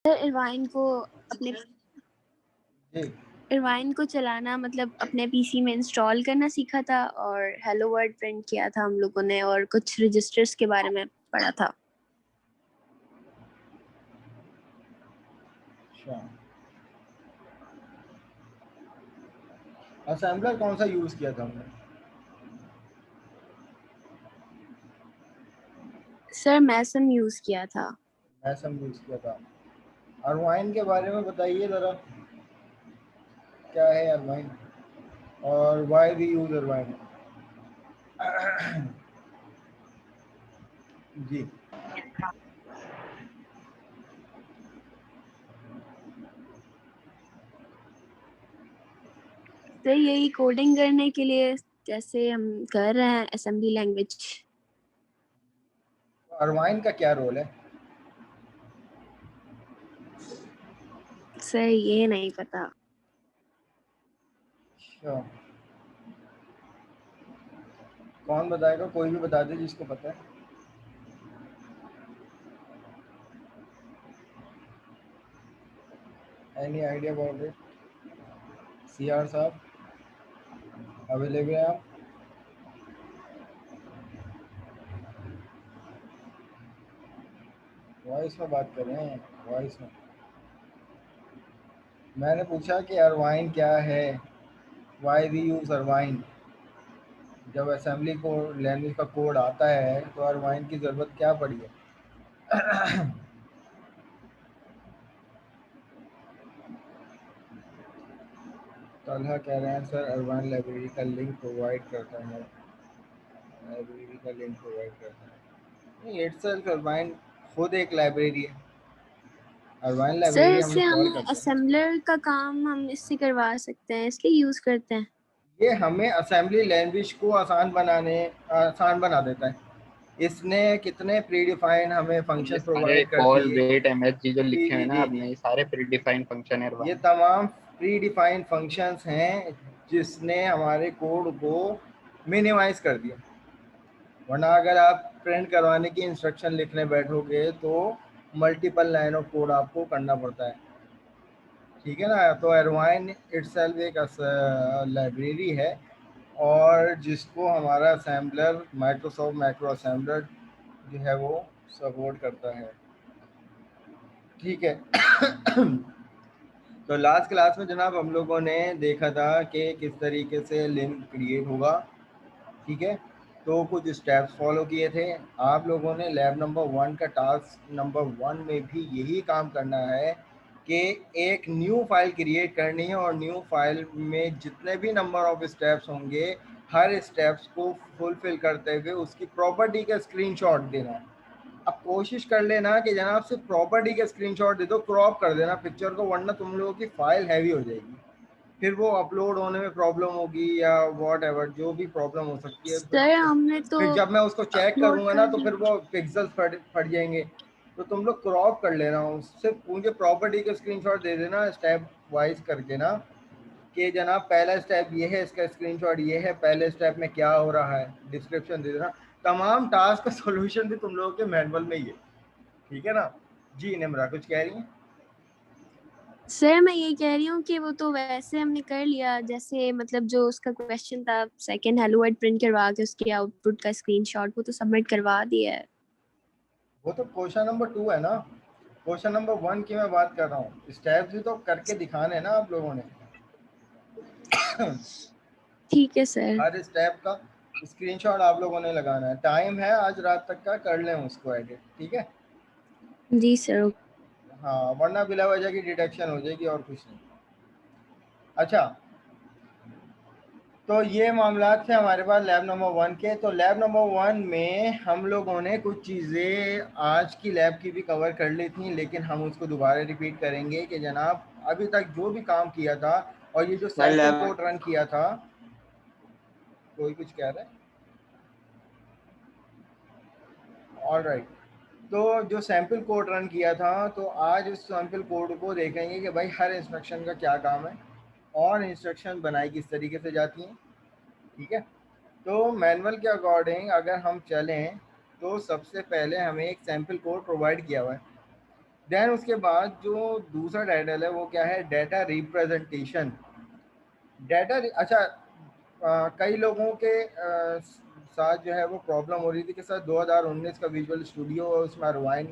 Irvine को अपने जी Irvine को चलाना मतलब अपने पीसी में इंस्टॉल करना सीखा था और हेलो वर्ल्ड प्रिंट किया था हम लोगों ने और कुछ रजिस्टर्स के बारे में पढ़ा था। अच्छा, असेंबलर कौन सा यूज किया था हमने? सर मैसम यूज किया था। मैसम यूज किया था। अरवाइन के बारे में बताइए ज़रा, क्या है अरवाइन और वाई वी यूज अरवाइन? जी सर यही कोडिंग करने के लिए जैसे हम कर रहे हैं असेंबली लैंग्वेज। अरवाइन का क्या रोल है? सर ये नहीं पता। अच्छा, कौन बताएगा? कोई भी बता दे जिसको पता है। Any idea about it? C R साहब अवेलेबल है आप? वॉइस में बात कर रहे हैं, वॉइस में। मैंने पूछा कि अरवाइन क्या है, वाई वी यूज अरवाइन। जब असेंबली को लैंग्वेज का कोड आता है तो अरवाइन की ज़रूरत क्या पड़ी है? तलहा कह रहे हैं सर अरवाइन लाइब्रेरी का लिंक प्रोवाइड करता है, लाइब्रेरी का लिंक प्रोवाइड करता है। नहीं, इटसेल्फ अरवाइन खुद एक लाइब्रेरी है। अरवाइन सर लाइब्रेरी हम इससे लोग हम कॉल करते हैं। असेंबलर का काम हम इससे करवा सकते हैं इसलिए यूज करते हैं। ये हमें असेंबली लैंग्वेज को आसान बना देता है। इसने कितने प्री डिफाइन हमें ये फंक्शन सारे प्रोवाइड कर कॉल दिए। वेट एमएसजी जो जी लिखे हुए जी हैं ना जी आपने, जी, ये सारे प्री डिफाइंड फंक्शन है ये भाई। तमाम प्री डिफाइन फंक्शंस हैं जिसने हमारे कोड को मिनिमाइज कर दिया। वरना अगर आप प्रिंट करवाने की इंस्ट्रक्शन लिखने बैठोगे तो मल्टीपल लाइन ऑफ कोड आपको करना पड़ता है, ठीक है ना। तो अरवाइन इटसेल्फ एक लाइब्रेरी है और जिसको हमारा असेंबलर माइक्रोसॉफ्ट माइक्रो असेंबलर जो है वो सपोर्ट करता है, ठीक है। तो लास्ट क्लास में जनाब हम लोगों ने देखा था कि किस तरीके से लिंक क्रिएट होगा, ठीक है। तो कुछ स्टेप्स फॉलो किए थे आप लोगों ने। लैब नंबर 1 का टास्क नंबर 1 में भी यही काम करना है कि एक न्यू फाइल क्रिएट करनी है और न्यू फाइल में जितने भी नंबर ऑफ स्टेप्स होंगे हर स्टेप्स को फुलफिल करते हुए उसकी प्रॉपर्टी का स्क्रीनशॉट देना है। अब कोशिश कर लेना कि जनाब सिर्फ प्रॉपर्टी का स्क्रीनशॉट दे दो, क्रॉप कर देना पिक्चर को, वरना तुम लोगों की फाइल हैवी हो जाएगी, फिर वो अपलोड होने में प्रॉब्लम होगी या वॉट एवर जो भी प्रॉब्लम हो सकती है। सर हमने तो फिर जब मैं उसको चेक अपलोड करूंगा ना कर तो दिया। फिर वो पिक्सल्स फट जाएंगे। तो तुम लोग क्रॉप कर लेना, उससे मुझे प्रॉपर्टी का स्क्रीनशॉट दे देना स्टेप वाइज करके ना, कि जनाब पहला स्टेप ये है, इसका स्क्रीनशॉट ये है, पहले स्टेप में क्या हो रहा है, डिस्क्रिप्शन दे देना। तमाम टास्क का सोल्यूशन भी तुम लोगों के मैनुअल में ही है, ठीक है ना। जी निम्रा कुछ कह रही हैं? सर मैं ये कह रही हूँ कि वो तो वैसे हमने कर लिया जैसे मतलब जो उसका क्वेश्चन था सेकंड हेलो वर्ड प्रिंट करवा के उसके आउटपुट का स्क्रीनशॉट वो तो सबमिट करवा दिया है। वो तो क्वेश्चन नंबर 2 है ना, क्वेश्चन नंबर 1 की मैं बात कर रहा हूँ। स्टेप्स भी तो करके दिखाने हैं ना आप लोगों ने। ठीक है सर। हर स्टेप का स्क्रीनशॉट आप लोगों ने लगाना है। टाइम है आज रात तक का, कर लें उसको एडिट, ठीक है। जी सर। हाँ, वरना बिला वजह की डिटेक्शन हो जाएगी और कुछ नहीं। अच्छा, तो ये मामला थे हमारे पास लैब नंबर 1 के। तो लैब नंबर 1 में हम लोगों ने कुछ चीज़ें आज की लैब की भी कवर कर ली थी, लेकिन हम उसको दोबारा रिपीट करेंगे कि जनाब अभी तक जो भी काम किया था और ये जो सैंपल कोड रन किया था। कोई कुछ कह रहा है? All right. तो जो सैंपल कोड रन किया था, तो आज उस सैंपल कोड को देखेंगे कि भाई हर इंस्ट्रक्शन का क्या काम है और इंस्ट्रक्शन बनाई किस तरीके से जाती हैं, ठीक है। तो मैनुअल के अकॉर्डिंग अगर हम चलें तो सबसे पहले हमें एक सैंपल कोड प्रोवाइड किया हुआ है देन उसके बाद जो दूसरा टाइटल है वो क्या है, डाटा रिप्रेजेंटेशन। डाटा अच्छा, कई लोगों के साथ जो है वो प्रॉब्लम हो रही थी कि सर 2019 का विजुअल स्टूडियो और उसमें अरवाइन,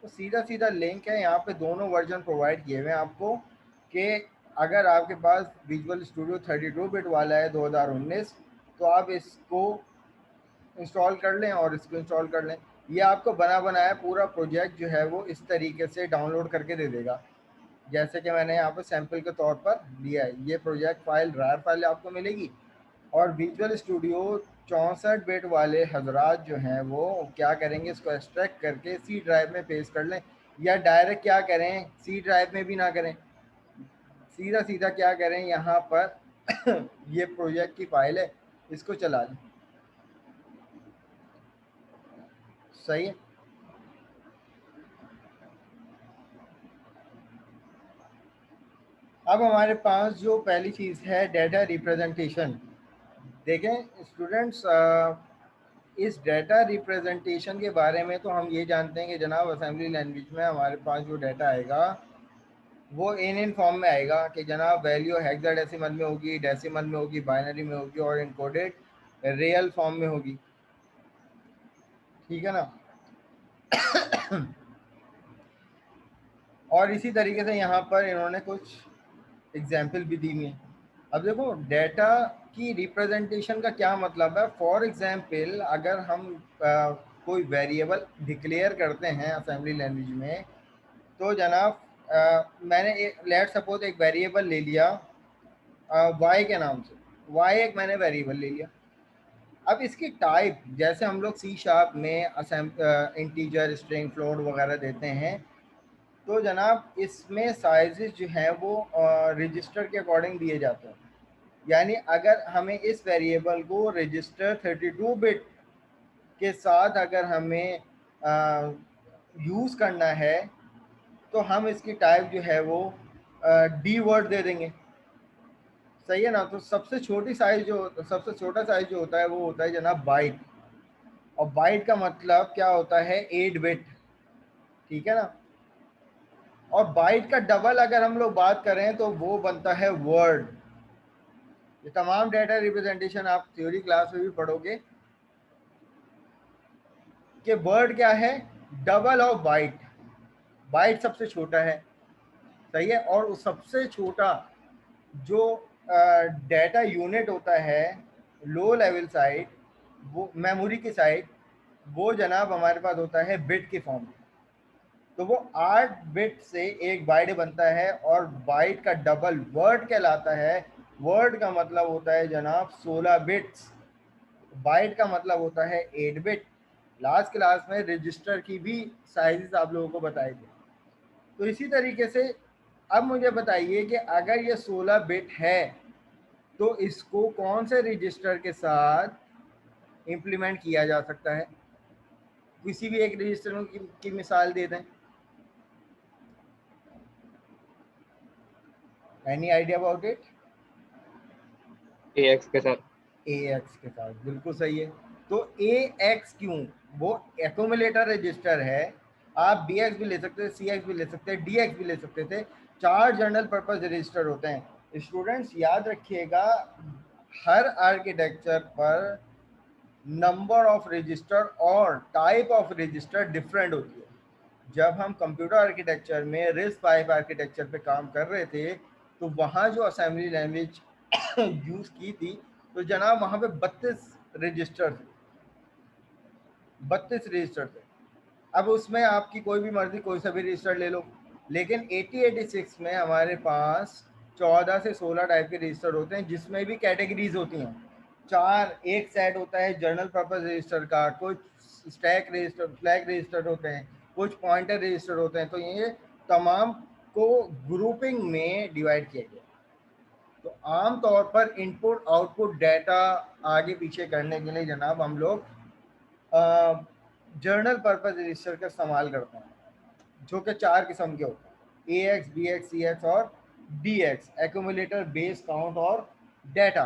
तो सीधा सीधा लिंक है यहाँ पे, दोनों वर्जन प्रोवाइड किए हुए हैं आपको कि अगर आपके पास विजुअल स्टूडियो 32 बिट वाला है 2019 तो आप इसको इंस्टॉल कर लें और इसको इंस्टॉल कर लें। ये आपको बना बनाया पूरा प्रोजेक्ट जो है वो इस तरीके से डाउनलोड करके दे देगा, जैसे कि मैंने यहाँ पर सैंपल के तौर पर दिया है। ये प्रोजेक्ट फाइल रार फाइल आपको मिलेगी। और विजुअल स्टूडियो 64 बिट वाले हजरात जो हैं वो क्या करेंगे, इसको एक्सट्रैक्ट करके सी ड्राइव में पेस्ट कर लें, या डायरेक्ट क्या करें, सी ड्राइव में भी ना करें, सीधा सीधा क्या करें, यहाँ पर ये प्रोजेक्ट की फाइल है, इसको चला लें। सही है। अब हमारे पास जो पहली चीज़ है डाटा रिप्रेजेंटेशन। देखें स्टूडेंट्स, इस डाटा रिप्रेजेंटेशन के बारे में तो हम ये जानते हैं कि जनाब असेंबली लैंग्वेज में हमारे पास जो डाटा आएगा वो इन फॉर्म में आएगा कि जनाब वैल्यू हेक्साडेसिमल में होगी, डेसिमल में होगी, बाइनरी में होगी और इनकोडेड रियल फॉर्म में होगी। ठीक है ना। और इसी तरीके से यहाँ पर इन्होंने कुछ एग्जाम्पल भी दी हुई हैं। अब देखो डाटा की रिप्रेजेंटेशन का क्या मतलब है। फॉर एग्जाम्पल अगर हम कोई वेरिएबल डिक्लेयर करते हैं असेंबली लैंग्वेज में, तो जनाब मैंने एक लेट सपोज एक वेरिएबल ले लिया वाई के नाम से, वाई एक मैंने वेरिएबल ले लिया। अब इसकी टाइप जैसे हम लोग सी शार्प में इंटीजर, स्ट्रिंग, फ्लोट वगैरह देते हैं, तो जनाब इसमें साइजेस जो हैं वो रजिस्टर के अकॉर्डिंग दिए जाते हैं। यानी अगर हमें इस वेरिएबल को रजिस्टर 32 बिट के साथ अगर हमें यूज़ करना है तो हम इसकी टाइप जो है वो डी वर्ड दे देंगे। सही है ना। तो सबसे छोटा साइज जो होता है वो होता है जनाब बाइट, और बाइट का मतलब क्या होता है, 8 बिट। ठीक है ना। और बाइट का डबल अगर हम लोग बात करें तो वो बनता है वर्ड। ये तमाम डाटा रिप्रेजेंटेशन आप थ्योरी क्लास में भी पढ़ोगे कि वर्ड क्या है, डबल ऑफ बाइट। बाइट सबसे छोटा है, सही है। और उस सबसे छोटा जो डाटा यूनिट होता है लो लेवल साइड, वो मेमोरी की साइड, वो जनाब हमारे पास होता है बिट के फॉर्म में। तो वो 8 बिट से एक बाइट बनता है, और बाइट का डबल वर्ड कहलाता है। वर्ड का मतलब होता है जनाब 16 बिट्स, बाइट का मतलब होता है 8 बिट। लास्ट क्लास में रजिस्टर की भी साइजेस आप लोगों को बताए थे। तो इसी तरीके से अब मुझे बताइए कि अगर ये 16 बिट है तो इसको कौन से रजिस्टर के साथ इम्प्लीमेंट किया जा सकता है। किसी भी एक रजिस्टर की मिसाल दे दें। Any idea about it. AX के साथ। AX के साथ, बिल्कुल सही है। तो AX क्यों, वो एक्यूमुलेटर रजिस्टर है। आप BX भी ले सकते थे, CX भी ले सकते हैं, DX भी ले सकते थे। 4 जनरल पर्पज रजिस्टर होते हैं। स्टूडेंट्स याद रखिएगा, हर आर्किटेक्चर पर नंबर ऑफ रजिस्टर और टाइप ऑफ रजिस्टर डिफरेंट होती है। जब हम कंप्यूटर आर्किटेक्चर में RISC-V आर्किटेक्चर पे काम कर रहे थे तो वहाँ जो असेंबली लैंग्वेज यूज़ की थी, तो जनाब वहाँ पे 32 रजिस्टर थे, 32 रजिस्टर थे। अब उसमें आपकी कोई भी मर्जी कोई सा भी रजिस्टर ले लो, लेकिन 8086 में हमारे पास 14 से 16 टाइप के रजिस्टर होते हैं, जिसमें भी कैटेगरीज होती हैं। 4 एक सेट होता है जनरल पर्पज रजिस्टर का, कुछ स्टैक रजिस्टर, फ्लैग रजिस्टर होते हैं, कुछ पॉइंटर रजिस्टर होते हैं। तो ये तमाम को ग्रुपिंग में डिवाइड किया गया। तो आम तौर पर इनपुट आउटपुट डाटा आगे पीछे करने के लिए जनाब हम लोग जनरल पर्पज रजिस्टर का इस्तेमाल करते हैं, जो कि 4 किस्म के होते हैं, AX, BX, CX और DX, एक्यूमुलेटर, बेस, काउंट और डाटा।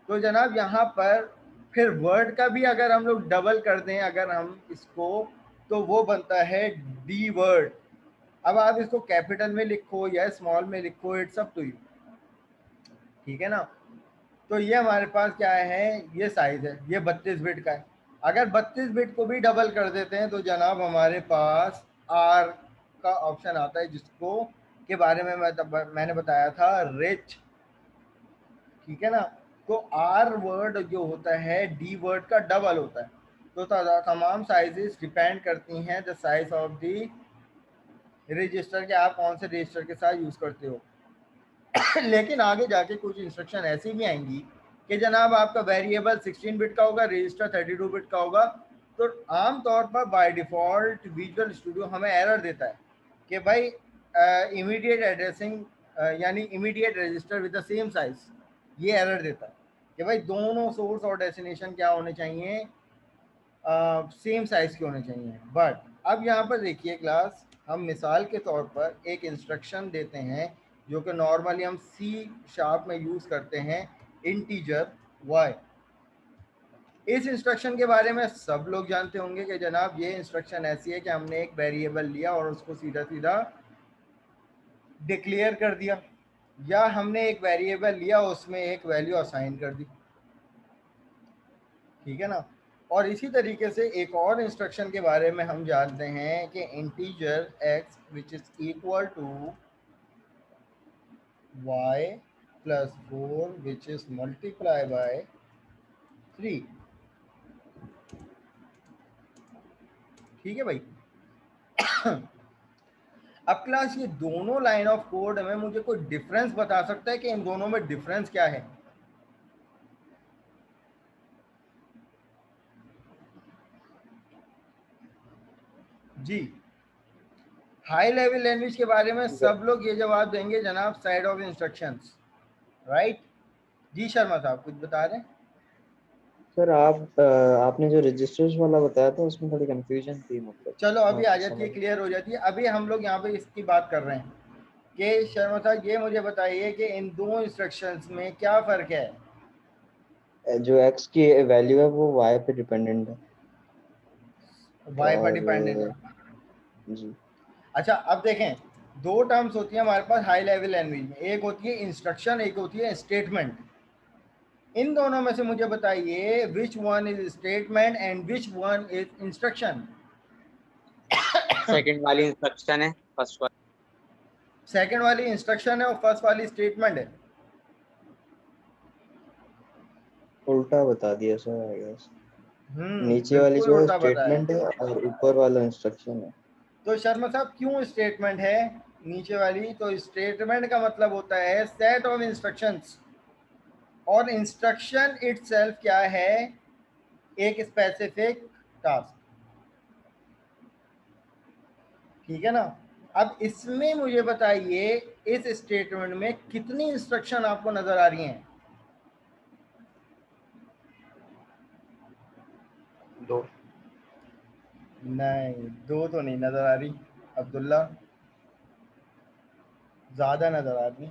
तो जनाब यहाँ पर फिर वर्ड का भी अगर हम लोग डबल कर दें अगर हम इसको, तो वो बनता है D वर्ड। अब आप इसको कैपिटल में लिखो या स्मॉल में लिखो, इट्स अप टू यू, ठीक है ना। तो ये हमारे पास क्या है, ये साइज है, ये 32 बिट का है। अगर 32 बिट को भी डबल कर देते हैं तो जनाब हमारे पास आर का ऑप्शन आता है, जिसको के बारे में मैंने बताया था रिच, ठीक है ना। तो आर वर्ड जो होता है डी वर्ड का डबल होता है। तो तमाम साइजेस डिपेंड करती हैं the size of the register के, आप कौन से रजिस्टर के साथ यूज करते हो। लेकिन आगे जाके कुछ इंस्ट्रक्शन ऐसी भी आएंगी कि जनाब आपका वेरिएबल 16 बिट का होगा, रजिस्टर 32 बिट का होगा। तो आमतौर पर बाय डिफ़ॉल्ट विजुअल स्टूडियो हमें एरर देता है कि भाई इमीडिएट एड्रेसिंग यानी immediate register with the same size, ये एरर देता है कि भाई दोनों सोर्स और डेस्टिनेशन क्या होने चाहिए, सेम साइज के होने चाहिए। बट अब यहाँ पर देखिए क्लास, हम मिसाल के तौर पर एक इंस्ट्रक्शन देते हैं जो कि नॉर्मली हम C# में यूज़ करते हैं, इंटीजर y। इस इंस्ट्रक्शन के बारे में सब लोग जानते होंगे कि जनाब ये इंस्ट्रक्शन ऐसी है कि हमने एक वेरिएबल लिया और उसको सीधा सीधा डिक्लेयर कर दिया, या हमने एक वेरिएबल लिया उसमें एक वैल्यू असाइन कर दी, ठीक है ना। और इसी तरीके से एक और इंस्ट्रक्शन के बारे में हम जानते हैं कि integer x which is equal to y plus 4 which is multiply by 3, ठीक है भाई। अब क्लास ये दोनों लाइन ऑफ कोड में मुझे कोई डिफरेंस बता सकता है कि इन दोनों में डिफरेंस क्या है? जी, हाई लेवल लैंग्वेज के बारे में सब लोग ये जवाब देंगे जनाब, साइड ऑफ इंस्ट्रक्शंस, राइट। जी शर्मा साहब कुछ बता रहे हैं? सर आपने जो रजिस्टर्स वाला बताया था उसमें थोड़ी कंफ्यूजन थी, मतलब चलो अभी आ जाती है, क्लियर हो जाती है। अभी हम लोग यहाँ पे इसकी बात कर रहे हैं कि शर्मा साहब ये मुझे बताइए कि इन दो इंस्ट्रक्शंस में क्या फ़र्क है? जो x की वैल्यू है वो y पे डिपेंडेंट है। y पर डिपेंडेंट है जी। अच्छा, अब देखें, दो टर्म्स होती है हमारे पास हाई लेवल लैंग्वेज में, एक होती है इंस्ट्रक्शन, एक होती है स्टेटमेंट। इन दोनों में से मुझे बताइए which one is statement and which one is instruction? Second वाली इंस्ट्रक्शन है, फर्स्ट वाली सेकंड वाली इंस्ट्रक्शन है और फर्स्ट वाली स्टेटमेंट है। उल्टा बता दिया सर, आई गेस। नीचे वाली बिल्कुल जो है उल्टा बताया। स्टेटमेंट है और ऊपर वाला इंस्ट्रक्शन है। तो शर्मा साहब क्यों स्टेटमेंट है नीचे वाली? तो स्टेटमेंट का मतलब होता है सेट ऑफ इंस्ट्रक्शंस, और इंस्ट्रक्शन इटसेल्फ क्या है, एक स्पेसिफिक टास्क, ठीक है ना। अब इसमें मुझे बताइए इस स्टेटमेंट में कितनी इंस्ट्रक्शन आपको नजर आ रही हैं? 2। नहीं, 2 तो नहीं नजर आ रही अब्दुल्ला, ज्यादा नजर आ रही।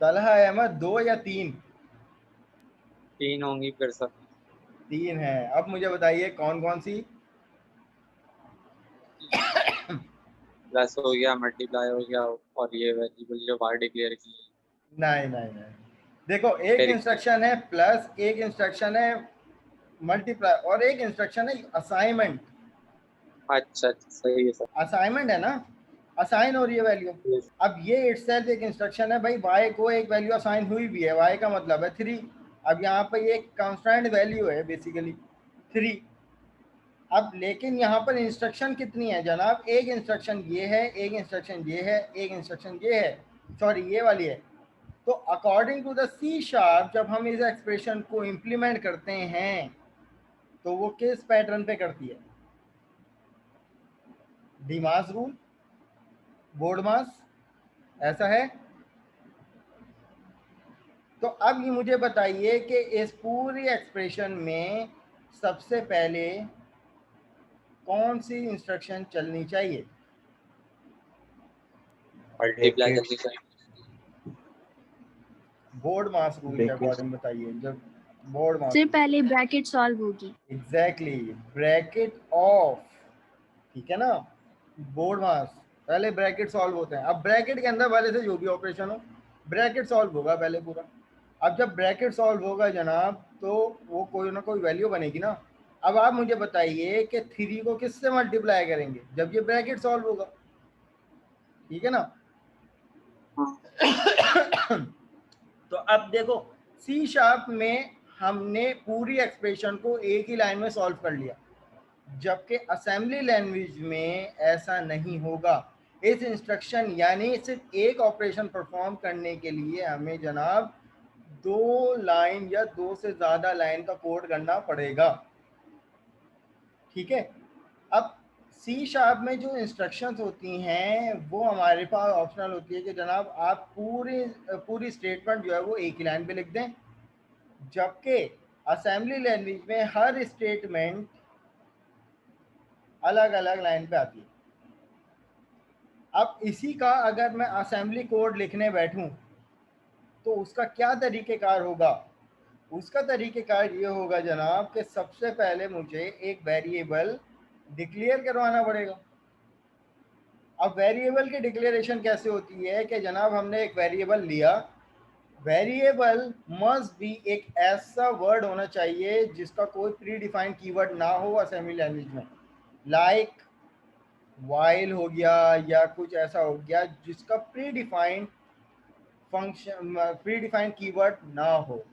तलहा अहमद 2 या 3? 3 होंगी फिर सर। 3 है। अब मुझे बताइए कौन कौन सी? प्लस हो गया, मल्टीप्लाई हो गया, और ये वेरिएबल जो बाहर डिक्लेयर की है। नहीं नहीं नहीं, देखो एक फिर इंस्ट्रक्शन है प्लस, एक इंस्ट्रक्शन है मल्टीप्लाई, और एक इंस्ट्रक्शन है असाइनमेंट। अच्छा सही है सर। असाइनमेंट है ना, असाइन हो रही है वैल्यू। अब ये इटसेल्फ एक इंस्ट्रक्शन है भाई, y को एक वैल्यू असाइन हुई भी है, y का मतलब है 3। अब यहाँ पे ये कांस्टेंट वैल्यू है बेसिकली 3। अब लेकिन यहाँ पर इंस्ट्रक्शन कितनी है जनाब? एक इंस्ट्रक्शन ये है, एक इंस्ट्रक्शन ये है, एक इंस्ट्रक्शन ये है, सॉरी ये वाली है। तो अकॉर्डिंग टू द C# जब हम इस एक्सप्रेशन को इम्प्लीमेंट करते हैं तो वो किस पैटर्न पे करती है? डीमास रूल, बोर्डमास, ऐसा है। तो अब ये मुझे बताइए कि इस पूरी एक्सप्रेशन में सबसे पहले कौन सी इंस्ट्रक्शन चलनी चाहिए? मल्टीप्लाई जल्दी सर। बोर्ड मास रूल के अकॉर्डिंग बताइए। जब बोर्ड मास फिर पहले ब्रैकेट सॉल्व होगी। एग्जैक्टली ब्रैकेट ऑफ, ठीक है ना, बोर्ड मास पहले ब्रैकेट सॉल्व होते हैं। अब ब्रैकेट के अंदर वाले से जो भी ऑपरेशन हो ब्रैकेट सॉल्व होगा पहले पूरा। अब जब ब्रैकेट सॉल्व होगा जनाब तो वो कोई ना कोई वैल्यू बनेगी ना। अब आप मुझे बताइए कि 3 को किससे मल्टीप्लाई करेंगे जब ये ब्रैकेट सॉल्व होगा, ठीक है ना। तो अब देखो सी शार्प में हमने पूरी एक्सप्रेशन को एक ही लाइन में सॉल्व कर लिया, जबकि असेंबली लैंग्वेज में ऐसा नहीं होगा। इस इंस्ट्रक्शन यानी सिर्फ एक ऑपरेशन परफॉर्म करने के लिए हमें जनाब 2 लाइन या 2 से ज़्यादा लाइन का कोड करना पड़ेगा, ठीक है। अब सी शार्प में जो इंस्ट्रक्शंस होती हैं वो हमारे पास ऑप्शनल होती है कि जनाब आप पूरी स्टेटमेंट जो है वो एक ही लाइन पे लिख दें, जबकि असेंबली लैंग्वेज में हर स्टेटमेंट अलग अलग लाइन पे आती है। अब इसी का अगर मैं असेंबली कोड लिखने बैठूं तो उसका क्या तरीक़ेकार होगा। उसका तरीक़ेकार ये होगा जनाब कि सबसे पहले मुझे एक वेरिएबल डिक्लेयर करवाना पड़ेगा। अब वेरिएबल की डिक्लेरेशन कैसे होती है कि जनाब हमने एक वेरिएबल लिया, वेरिएबल मस्ट बी एक ऐसा वर्ड होना चाहिए जिसका कोई प्री डिफाइंड कीवर्ड ना हो असेंबली लैंग्वेज में, लाइक वाइल हो गया या कुछ ऐसा हो गया जिसका pre defined function pre defined keyword ना हो,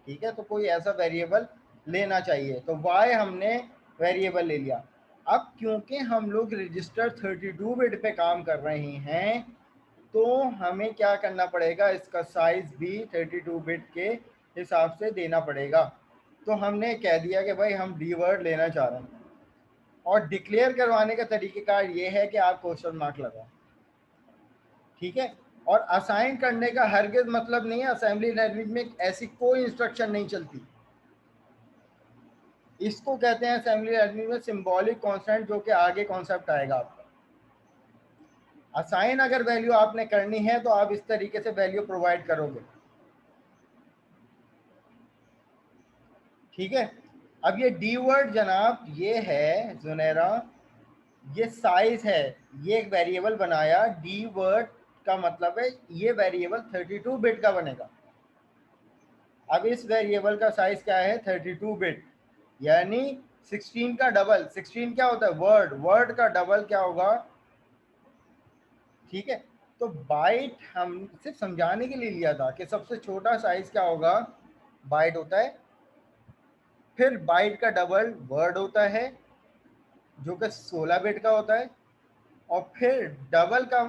ठीक है। तो कोई ऐसा वेरिएबल लेना चाहिए। तो वाई हमने वेरिएबल ले लिया। अब क्योंकि हम लोग रजिस्टर 32 बिट पे काम कर रहे हैं तो हमें क्या करना पड़ेगा, इसका साइज भी 32 बिट के हिसाब से देना पड़ेगा। तो हमने कह दिया कि भाई हम डी वर्ड लेना चाह रहे हैं, और डिक्लेयर करवाने का तरीक़ेकार ये है कि आप क्वेश्चन मार्क लगाओ, ठीक है। और असाइन करने का हरगिज़ मतलब नहीं है, असेंबली लैंग्वेज में ऐसी कोई इंस्ट्रक्शन नहीं चलती। इसको कहते हैं असेंबली लैंग्वेज में सिंबॉलिक कॉन्स्टेंट, जो कि आगे कॉन्सेप्ट आएगा आपका। असाइन अगर वैल्यू आपने करनी है तो आप इस तरीके से वैल्यू प्रोवाइड करोगे, ठीक है। अब ये डी वर्ड जनाब ये है जुनैरा, ये साइज है, ये एक वेरिएबल बनाया डी वर्ड का मतलब है ये वेरिएबल 32 बिट का बनेगा। अब इस वेरिएबल का साइज क्या है 32 बिट, यानी 16 का डबल। 16 क्या होता है वर्ड, वर्ड का डबल क्या होगा, ठीक है। तो बाइट हम सिर्फ समझाने के लिए लिया था कि सबसे छोटा साइज क्या होगा, बाइट होता है। फिर बाइट का डबल वर्ड होता है जो कि 16 बिट का होता है, और फिर डबल का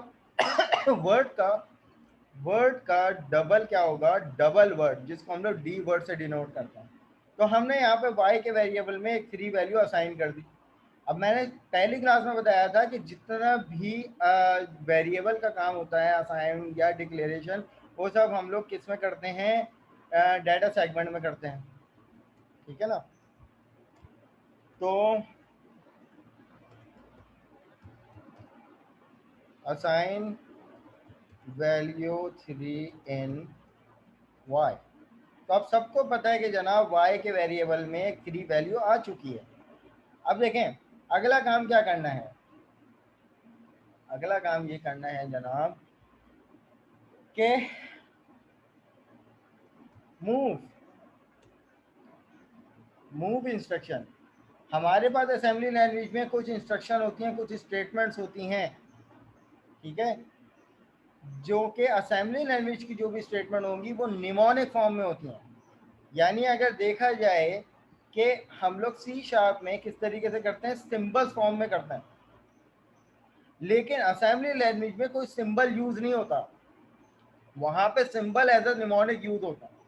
वर्ड का डबल क्या होगा, डबल वर्ड, जिसको हम लोग डी वर्ड से डिनोट करते हैं। तो हमने यहाँ पे y के वेरिएबल में एक 3 वैल्यू असाइन कर दी। अब मैंने पहली क्लास में बताया था कि जितना भी वेरिएबल का काम होता है असाइन या डिक्लेरेशन, वो सब हम लोग किस में करते हैं, डाटा सेगमेंट में करते हैं, ठीक है ना। तो असाइन वैल्यू 3 इन y, तो अब सबको पता है कि जनाब y के वेरिएबल में एक 3 वैल्यू आ चुकी है। अब देखें अगला काम क्या करना है, अगला काम ये करना है जनाब के मूव इंस्ट्रक्शन। हमारे पास असेंबली लैंग्वेज में कुछ इंस्ट्रक्शन होती हैं, कुछ स्टेटमेंट्स होती हैं, ठीक है, जो कि असेंबली लैंग्वेज की जो भी स्टेटमेंट होंगी वो निमोनिक फॉर्म में होती हैं। यानी अगर देखा जाए कि हम लोग सी शार्प में किस तरीके से करते हैं, सिंबल्स फॉर्म में करते हैं, लेकिन असेंबली लैंग्वेज में कोई सिंबल यूज नहीं होता, वहां पे symbol as a mnemonic use होता है।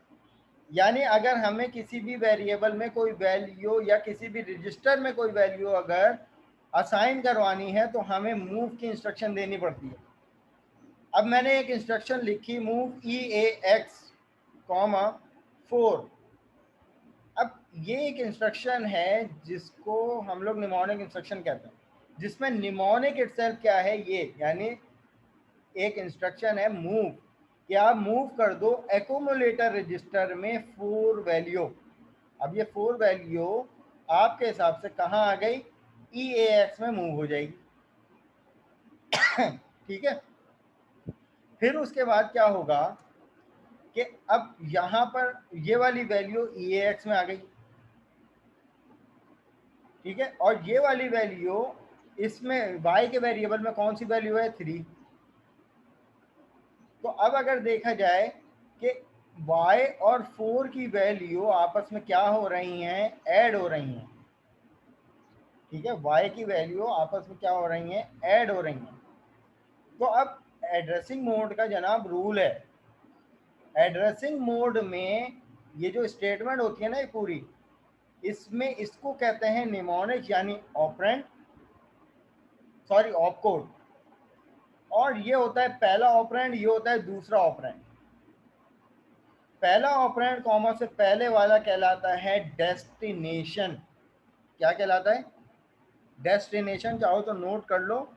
यानी अगर हमें किसी भी वेरिएबल में कोई वैल्यू या किसी भी रजिस्टर में कोई वैल्यू अगर असाइन करवानी है तो हमें मूव की इंस्ट्रक्शन देनी पड़ती है। अब मैंने एक इंस्ट्रक्शन लिखी मूव EAX, 4। अब ये एक इंस्ट्रक्शन है जिसको हम लोग निमोनिक इंस्ट्रक्शन कहते हैं, जिसमें निमोनिक इटसेल्फ क्या है, ये यानी एक इंस्ट्रक्शन है मूव, कि आप मूव कर दो एक्यूमुलेटर रजिस्टर में 4 वैल्यू, अब ये 4 वैल्यू आपके हिसाब से कहाँ आ गई, EAX में मूव हो जाएगी। ठीक है, फिर उसके बाद क्या होगा कि अब यहाँ पर ये वाली वैल्यू EAX में आ गई, ठीक है, और ये वाली वैल्यू इसमें y के वेरिएबल में कौन सी वैल्यू है, 3। तो अब अगर देखा जाए कि y और 4 की वैल्यू आपस में क्या हो रही हैं, ऐड हो रही हैं, ठीक है, y की वैल्यू आपस में क्या हो रही हैं, ऐड हो रही हैं। तो अब एड्रेसिंग मोड का जनाब रूल है, एड्रेसिंग मोड में ये जो स्टेटमेंट होती है ना ये पूरी, इसमें इसको कहते हैं निमोनिक यानी ऑपरेंड, सॉरी ऑपकोड, और ये होता है पहला ऑपरेंड, ये होता है दूसरा ऑपरेंड। पहला ऑपरेंड कॉमा से पहले वाला कहलाता है डेस्टिनेशन। क्या कहलाता है, डेस्टिनेशन, चाहो तो नोट कर लो।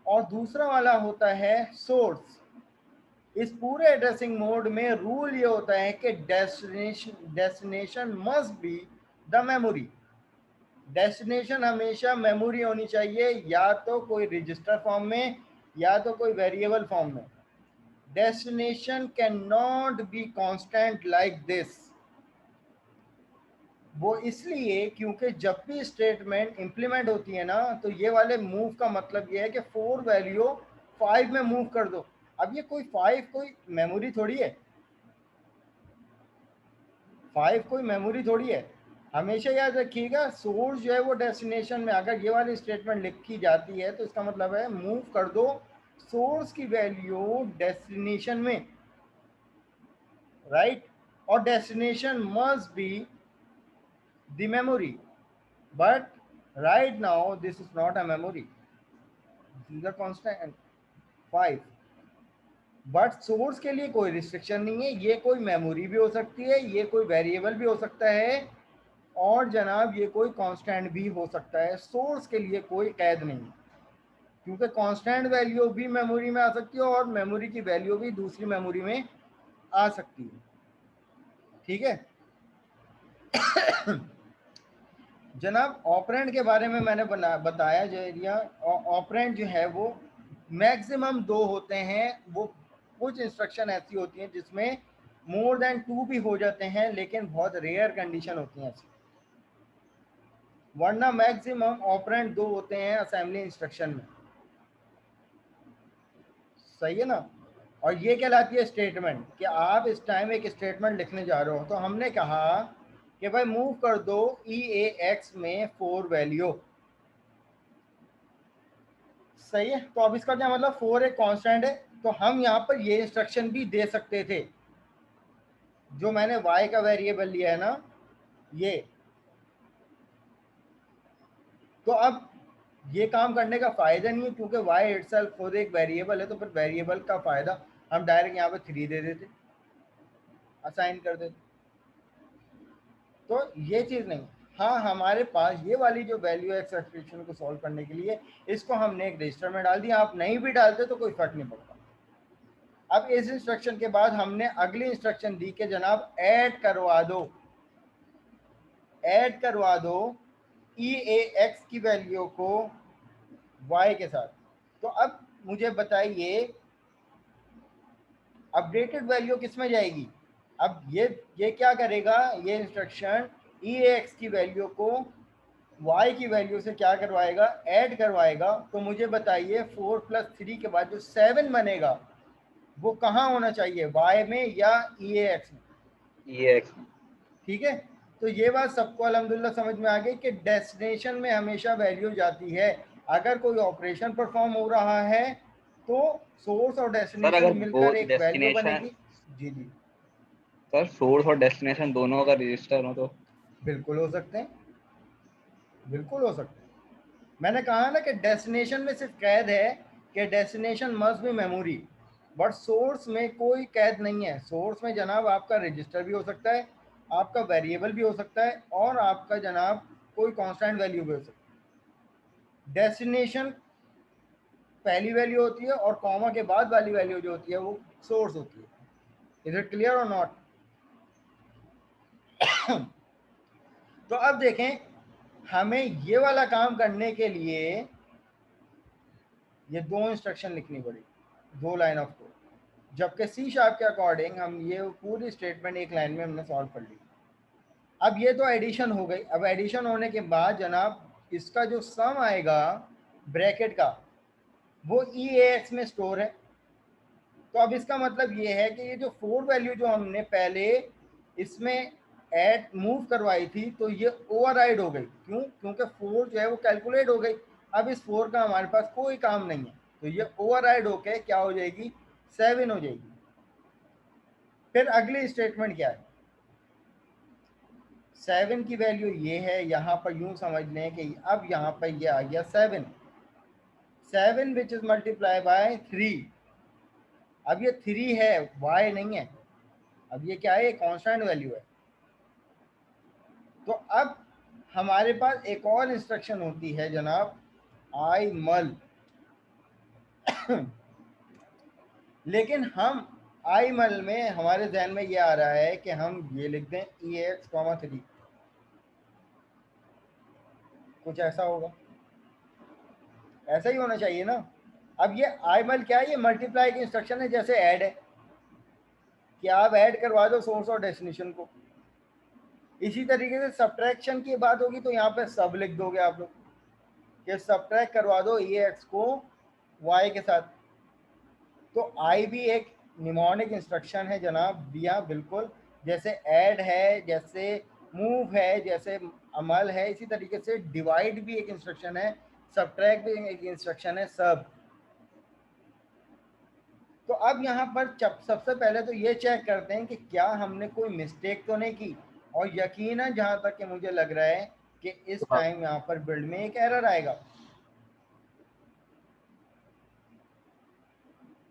और दूसरा वाला होता है सोर्स। इस पूरे एड्रेसिंग मोड में रूल ये होता है कि destination must be the memory. Destination हमेशा मेमोरी होनी चाहिए, या तो कोई रजिस्टर फॉर्म में या तो कोई वेरिएबल फॉर्म में। Destination can not be constant like this. वो इसलिए क्योंकि जब भी स्टेटमेंट इंप्लीमेंट होती है ना, तो ये वाले मूव का मतलब ये है कि 4 वैल्यू 5 में मूव कर दो। अब ये कोई 5 कोई मेमोरी थोड़ी है, 5 कोई मेमोरी थोड़ी है। हमेशा याद रखिएगा सोर्स जो है वो डेस्टिनेशन में, अगर ये वाली स्टेटमेंट लिखी जाती है तो इसका मतलब है मूव कर दो सोर्स की वैल्यू डेस्टिनेशन में, राइट। और destination must be the memory, but right now this is not a memory, this is a constant 5। But source के लिए कोई रिस्ट्रिक्शन नहीं है, ये कोई मेमोरी भी हो सकती है, ये कोई वेरिएबल भी हो सकता है, और जनाब ये कोई कांस्टेंट भी हो सकता है। सोर्स के लिए कोई कैद नहीं है, क्योंकि कांस्टेंट वैल्यू भी मेमोरी में आ सकती है और मेमोरी की वैल्यू भी दूसरी मेमोरी में आ सकती है, ठीक है। जनाब ऑपरेंड के बारे में मैंने बताया जो ऑपरेंड जो है वो मैक्सिमम 2 होते हैं। वो कुछ इंस्ट्रक्शन ऐसी होती हैं जिसमें मोर देन 2 भी हो जाते हैं, लेकिन बहुत रेयर कंडीशन होती हैं ऐसी, वरना मैक्सिमम ऑपरेंड 2 होते हैं असेंबली इंस्ट्रक्शन में, सही है ना। और ये कहलाती है स्टेटमेंट, कि आप इस टाइम एक स्टेटमेंट लिखने जा रहे हो, तो हमने कहा कि भाई मूव कर दो EAX में 4 वैल्यू, सही है। तो अब इसका क्या मतलब, 4 एक कांस्टेंट है, तो हम यहाँ पर ये इंस्ट्रक्शन भी दे सकते थे, जो मैंने y का वेरिएबल लिया है ना ये। तो अब ये काम करने का फायदा नहीं है, क्योंकि y इटसेल्फ खुद एक वेरिएबल है, तो फिर वेरिएबल का फायदा हम डायरेक्ट यहाँ पे 3 दे देते, असाइन कर देते। तो ये चीज़ नहीं। हाँ, हमारे पास ये वाली जो वैल्यू एक्सप्रेशन को सॉल्व करने के लिए इसको हमने एक रजिस्टर में डाल दिया, आप नहीं भी डालते तो कोई फर्क नहीं पड़ता। अब इस इंस्ट्रक्शन के बाद हमने अगली इंस्ट्रक्शन दी कि जनाब ऐड करवा दो, ऐड करवा दो EAX की वैल्यू को y के साथ। तो अब मुझे बताइए अपडेटेड वैल्यू किस में जाएगी। अब ये क्या करेगा, ये इंस्ट्रक्शन EAX की वैल्यू को y की वैल्यू से क्या करवाएगा, ऐड करवाएगा। तो मुझे बताइए 4 + 3 के बाद जो 7 बनेगा वो कहाँ होना चाहिए, y में या EAX में, EAX में। ठीक है। तो ये बात सबको अल्हम्दुलिल्लाह समझ में आ गई कि डेस्टिनेशन में हमेशा वैल्यू जाती है। अगर कोई ऑपरेशन परफॉर्म हो रहा है तो सोर्स और डेस्टिनेशन मिलकर एक वैल्यू बनेगी। जी जी सर, सोर्स और डेस्टिनेशन दोनों अगर रजिस्टर हो तो बिल्कुल हो सकते हैं, बिल्कुल हो सकते हैं। मैंने कहा ना कि डेस्टिनेशन में सिर्फ कैद है कि destination must be memory, but source में कोई कैद नहीं है। सोर्स में जनाब आपका रजिस्टर भी हो सकता है, आपका वेरिएबल भी हो सकता है, और आपका जनाब कोई कांस्टेंट वैल्यू भी हो सकता है। डेस्टिनेशन पहली वैल्यू होती है और कॉमा के बाद वाली वैल्यू जो होती है वो सोर्स होती है। इज इट क्लियर और नॉट? तो अब देखें, हमें ये वाला काम करने के लिए ये 2 इंस्ट्रक्शन लिखनी पड़ी, 2 लाइन ऑफ कोड, जबकि सी शार्प के अकॉर्डिंग हम ये पूरी स्टेटमेंट एक लाइन में हमने सॉल्व कर ली। अब ये तो एडिशन हो गई। अब एडिशन होने के बाद जनाब इसका जो सम आएगा ब्रैकेट का वो EAX में स्टोर है। तो अब इसका मतलब ये है कि ये जो 4 वैल्यू जो हमने पहले इसमें ऐड मूव करवाई थी तो ये ओवरराइड हो गई। क्यों? क्योंकि 4 जो है वो कैलकुलेट हो गई। अब इस 4 का हमारे पास कोई काम नहीं है, तो ये ओवरराइड होके क्या हो जाएगी, 7 हो जाएगी। फिर अगली स्टेटमेंट क्या है, 7 की वैल्यू ये है, यहाँ पर यूं समझ लें कि अब यहाँ पर ये आ गया 7 विच इज मल्टीप्लाई बाय 3। अब ये 3 है, y नहीं है। अब ये क्या है, कांस्टेंट वैल्यू है। तो अब हमारे पास एक और इंस्ट्रक्शन होती है जनाब, आई मल लेकिन हम आई मल में हमारे जहन में ये आ रहा है कि हम ये लिख दें EAX, 3। कुछ ऐसा होगा, ऐसा ही होना चाहिए ना। अब ये आई मल क्या है, ये मल्टीप्लाई की इंस्ट्रक्शन है, जैसे ऐड है कि आप ऐड करवा दो सोर्स और डेस्टिनेशन को। इसी तरीके से सब्ट्रैक्शन की बात होगी तो यहाँ पे सब लिख दोगे आप लोग कि सब्ट्रैक्ट करवा दो EAX को Y के साथ। तो आई भी एक निमोनिक इंस्ट्रक्शन है जनाब, दिया बिल्कुल जैसे ऐड है, जैसे मूव है, जैसे अमल है, इसी तरीके से डिवाइड भी एक इंस्ट्रक्शन है, सब्ट्रैक्ट भी एक इंस्ट्रक्शन है, सब। तो अब यहाँ पर सबसे पहले तो ये चेक करते हैं कि क्या हमने कोई मिस्टेक तो नहीं की, और यकीनन जहाँ तक कि मुझे लग रहा है कि इस टाइम यहाँ पर बिल्ड में एक एरर आएगा।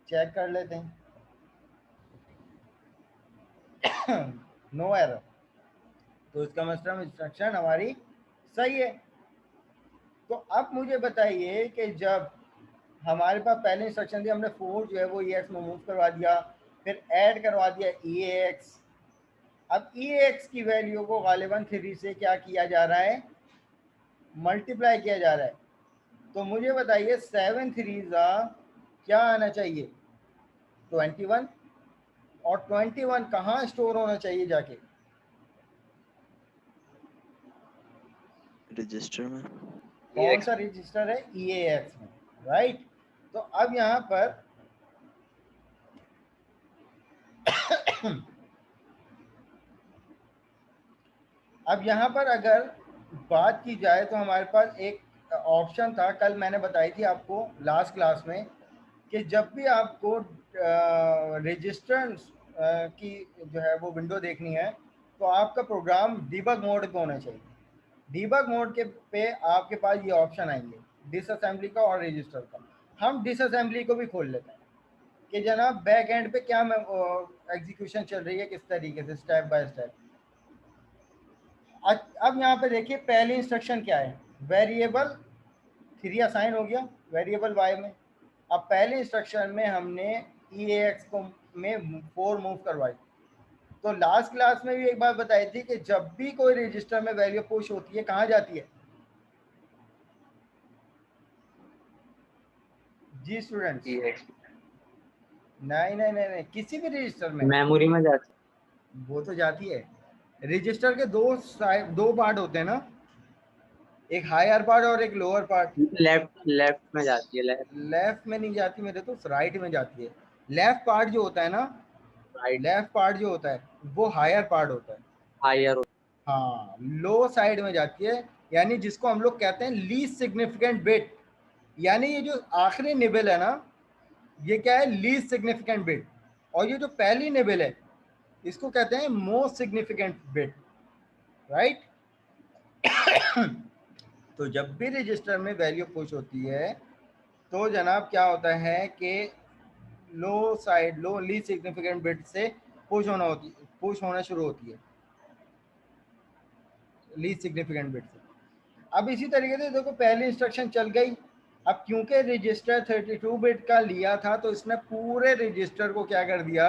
चेक कर लेते हैं। नो एरर, तो इसका मतलब इंस्ट्रक्शन हमारी सही है। तो अब मुझे बताइए कि जब हमारे पास पहले इंस्ट्रक्शन थी, हमने 4 जो है वो EAX में मूव करवा दिया, फिर ऐड करवा दिया EAX। अब EAX की वैल्यू को गालिबन 3 से क्या किया जा रहा है, मल्टीप्लाई किया जा रहा है। तो मुझे बताइए 7 3 क्या आना चाहिए, 21, और 21 कहाँ स्टोर होना चाहिए जाके, रजिस्टर में। कौन सा रजिस्टर है, EAX में, राइट। तो अब यहाँ पर अब यहाँ पर अगर बात की जाए तो हमारे पास एक ऑप्शन था, कल मैंने बताई थी आपको लास्ट क्लास में, कि जब भी आपको रजिस्टर्स की जो है वो विंडो देखनी है तो आपका प्रोग्राम डीबग मोड पे होना चाहिए। डीबग मोड के पे आपके पास ये ऑप्शन आएंगे, डिसअसेंबली का और रजिस्टर का। हम डिसअसेंबली को भी खोल लेते हैं कि जनाब बैक एंड पे क्या एग्जीक्यूशन चल रही है, किस तरीके से स्टेप बाय स्टेप। अब यहाँ पे देखिए पहली इंस्ट्रक्शन क्या है, वेरिएबल 3 असाइन हो गया वेरिएबल y में। अब पहले इंस्ट्रक्शन में हमने EAX को में 4 मूव करवाई। तो लास्ट क्लास में भी एक बात बताई थी कि जब भी कोई रजिस्टर में वैल्यू पुश होती है कहाँ जाती है जी स्टूडेंट्स, नहीं, किसी भी रजिस्टर में मेमोरी में जाती वो तो जाती है। रजिस्टर के दो पार्ट होते हैं ना, एक हायर पार्ट और एक लोअर पार्ट। लेफ्ट में जाती है, लेफ्ट में नहीं जाती मेरे तो, राइट में जाती है। लेफ्ट पार्ट जो होता है ना, राइट लेफ्ट पार्ट जो होता है वो हायर पार्ट होता है। हायर। हाँ, लो साइड में जाती है, यानी जिसको हम लोग कहते हैं लीस्ट सिग्निफिकेंट बिट। यानी ये जो आखिरी निबल है ना, ये क्या है, लीस्ट सिग्निफिकेंट बिट। और ये जो पहली निबल है इसको कहते हैं मोस्ट सिग्निफिकेंट बिट, राइट। तो जब भी रजिस्टर में वैल्यू पुश होती है तो जनाब क्या होता है कि लो लीस्ट सिग्निफिकेंट बिट से पुश होना शुरू होती है, लीस्ट सिग्निफिकेंट बिट से। अब इसी तरीके से देखो पहली इंस्ट्रक्शन चल गई। अब क्योंकि रजिस्टर 32 बिट का लिया था तो इसने पूरे रजिस्टर को क्या कर दिया,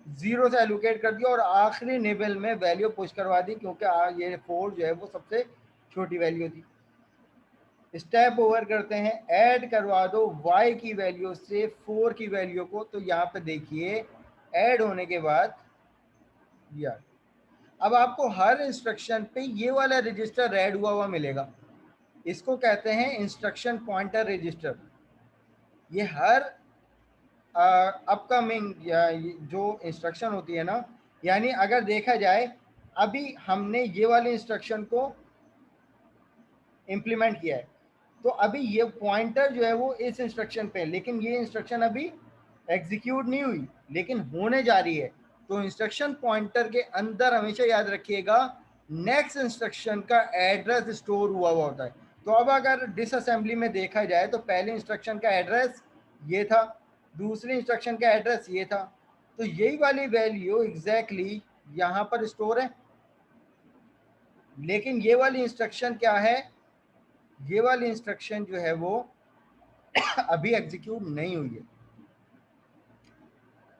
0 से एलोकेट कर दिया और आखिरी निबल में वैल्यू पुश करवा दी, क्योंकि ये 4 जो है वो सबसे छोटी वैल्यू थी। स्टेप ओवर करते हैं, ऐड करवा दो y की वैल्यू से 4 की वैल्यू को। तो यहाँ पे देखिए ऐड होने के बाद यार अब आपको हर इंस्ट्रक्शन पे ये वाला रजिस्टर ऐड हुआ हुआ मिलेगा। इसको कहते हैं इंस्ट्रक्शन पॉइंटर रजिस्टर। ये हर अपकमिंग या जो इंस्ट्रक्शन होती है ना, यानी अगर देखा जाए अभी हमने ये वाले इंस्ट्रक्शन को इम्प्लीमेंट किया है, तो अभी ये पॉइंटर जो है वो इस इंस्ट्रक्शन पे है, लेकिन ये इंस्ट्रक्शन अभी एग्जीक्यूट नहीं हुई लेकिन होने जा रही है। तो इंस्ट्रक्शन पॉइंटर के अंदर हमेशा याद रखिएगा नेक्स्ट इंस्ट्रक्शन का एड्रेस स्टोर हुआ हुआ होता है। तो अब अगर डिसअसेंबली में देखा जाए तो पहले इंस्ट्रक्शन का एड्रेस ये था, दूसरे इंस्ट्रक्शन का एड्रेस ये था, तो यही वाली वैल्यू एग्जैक्टली यहाँ पर स्टोर है। लेकिन ये वाली इंस्ट्रक्शन क्या है, ये वाली इंस्ट्रक्शन जो है वो अभी एग्जीक्यूट नहीं हुई है।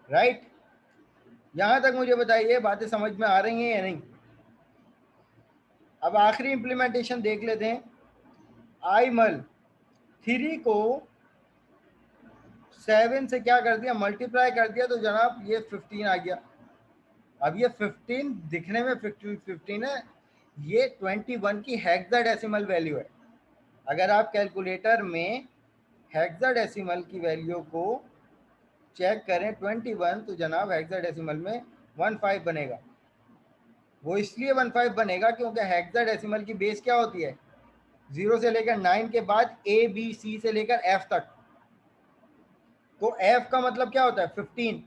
राइट, यहां तक मुझे बताइए बातें समझ में आ रही हैं या नहीं। अब आखिरी इंप्लीमेंटेशन देख लेते हैं। आई मल 3 को 7 से क्या कर दिया, मल्टीप्लाई कर दिया, तो जनाब ये 15 आ गया। अब ये 15 दिखने में 15 है, ये 21 की हेक्साडेसिमल वैल्यू है। अगर आप कैलकुलेटर में हेक्साडेसिमल की वैल्यू को चेक करें 21, तो जनाब हेक्साडेसिमल में 15 बनेगा। वो इसलिए 15 बनेगा क्योंकि हेक्साडेसिमल की बेस क्या होती है, 0 से लेकर 9 के बाद A B C से लेकर F तक। तो F का मतलब क्या होता है 15,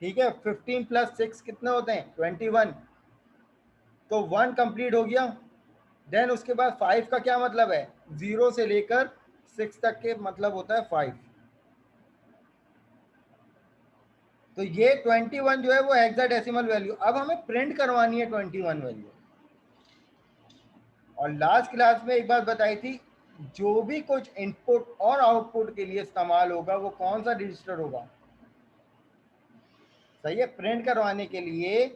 ठीक है। 15 + 6 कितने होते हैं 21। तो 1 कंप्लीट हो गया। देन उसके बाद 5 का क्या मतलब है, 0 से लेकर 6 तक के मतलब होता है 5। तो ये 21 जो है वो हेक्साडेसिमल वैल्यू, अब हमें प्रिंट करवानी है 21 वैल्यू। और लास्ट क्लास में एक बात बताई थी, जो भी कुछ इनपुट और आउटपुट के लिए इस्तेमाल होगा वो कौन सा रजिस्टर होगा, सही है। प्रिंट करवाने के लिए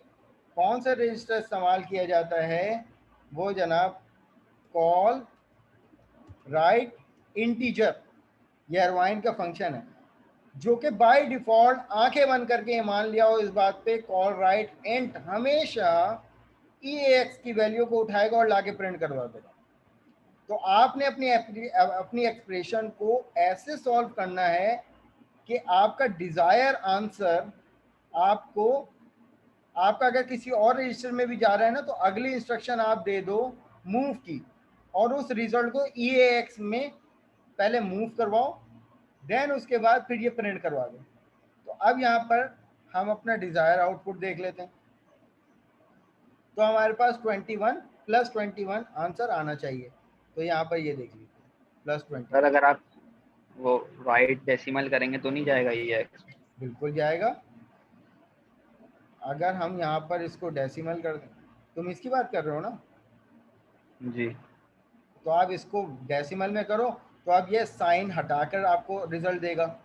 कौन सा रजिस्टर इस्तेमाल किया जाता है, वो जनाब कॉल राइट इंटीजर, ये अरवाइन का फंक्शन है, जो कि बाय डिफॉल्ट आंखें बंद करके मान लिया हो इस बात पे, कॉल राइट इंट हमेशा EAX की वैल्यू को उठाएगा और लाके प्रिंट करवा देगा। तो आपने अपनी एक्सप्रेशन को ऐसे सॉल्व करना है कि आपका डिजायर आंसर आपको, आपका अगर किसी और रजिस्टर में भी जा रहा है ना, तो अगली इंस्ट्रक्शन आप दे दो मूव की, और उस रिजल्ट को EAX में पहले मूव करवाओ, देन उसके बाद फिर ये प्रिंट करवा दो। तो अब यहाँ पर हम अपना डिजायर आउटपुट देख लेते हैं। तो हमारे पास 21 + 21 आंसर आना चाहिए। तो यहाँ पर ये देख लीजिए +20। सर अगर आप वो राइट डेसिमल करेंगे तो नहीं जाएगा ये एक्स? बिल्कुल जाएगा। अगर हम यहाँ पर इसको डेसिमल कर दें, तुम इसकी बात कर रहे हो ना, जी। तो आप इसको डेसिमल में करो तो अब ये साइन हटाकर आपको रिजल्ट देगा।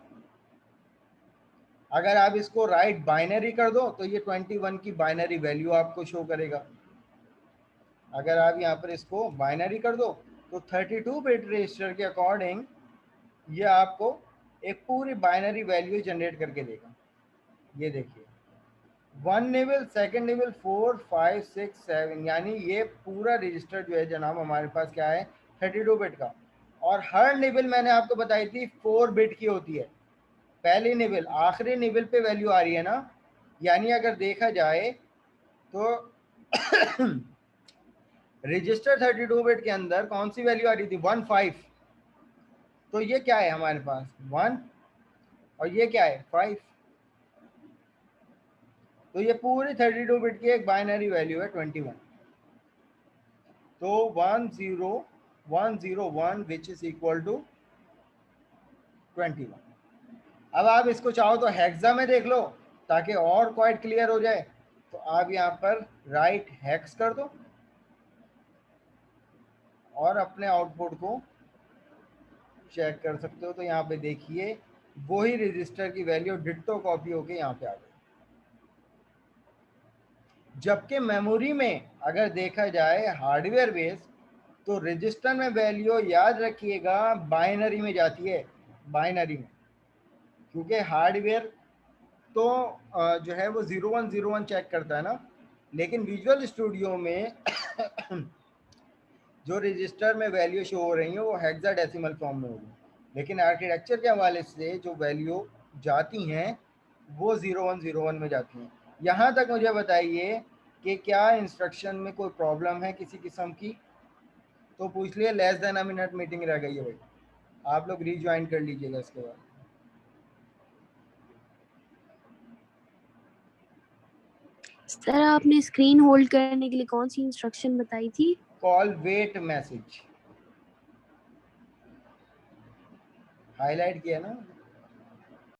अगर आप इसको राइट बाइनरी कर दो तो ये 21 की बाइनरी वैल्यू आपको शो करेगा। अगर आप यहाँ पर इसको बाइनरी कर दो तो 32 बिट रजिस्टर के अकॉर्डिंग ये आपको एक पूरी बाइनरी वैल्यू जनरेट करके देगा। ये देखिए 1 निबल, सेकेंड निबल, 4 5 6 7, यानी ये पूरा रजिस्टर जो है जनाब हमारे पास क्या है 32 बिट का। और हर निबल मैंने आपको बताई थी 4 बिट की होती है। पहली निबल आखिरी निबल पे वैल्यू आ रही है ना, यानी अगर देखा जाए तो रजिस्टर 32 बिट के अंदर कौन सी वैल्यू आ रही थी 1 5, तो ये क्या है हमारे पास 1 और ये क्या है 5। तो ये पूरी 32 बिट की एक बाइनरी वैल्यू है 21। तो 10101 विच इज इक्वल टू 21। अब आप इसको चाहो तो हेक्सा में देख लो ताकि और क्वाइट क्लियर हो जाए। तो आप यहाँ पर राइट हेक्स कर दो और अपने आउटपुट को चेक कर सकते हो। तो यहाँ पे देखिए वही रजिस्टर की वैल्यू डिट्टो कॉपी होके यहाँ पे आ गई। जबकि मेमोरी में अगर देखा जाए हार्डवेयर बेस, तो रजिस्टर में वैल्यू याद रखिएगा बाइनरी में जाती है, बाइनरी में, क्योंकि हार्डवेयर तो जो है वो 0101 चेक करता है ना, लेकिन विजुअल स्टूडियो में जो रजिस्टर में वैल्यू शो हो रही है वो हेक्साडेसिमल फॉर्म में होगी, लेकिन आर्किटेक्चर के हवाले से जो वैल्यू जाती हैं वो 0101 में जाती हैं। यहाँ तक मुझे बताइए कि क्या इंस्ट्रक्शन में कोई प्रॉब्लम है किसी किस्म की, तो पूछ लिए। Less than a minute meeting रह गई है भाई, आप लोग रीज्वाइन कर लीजिएगा इसके बाद। सर आपने स्क्रीन होल्ड करने के लिए कौन सी इंस्ट्रक्शन बताई थी? कॉल वेट मैसेज हाईलाइट किया ना।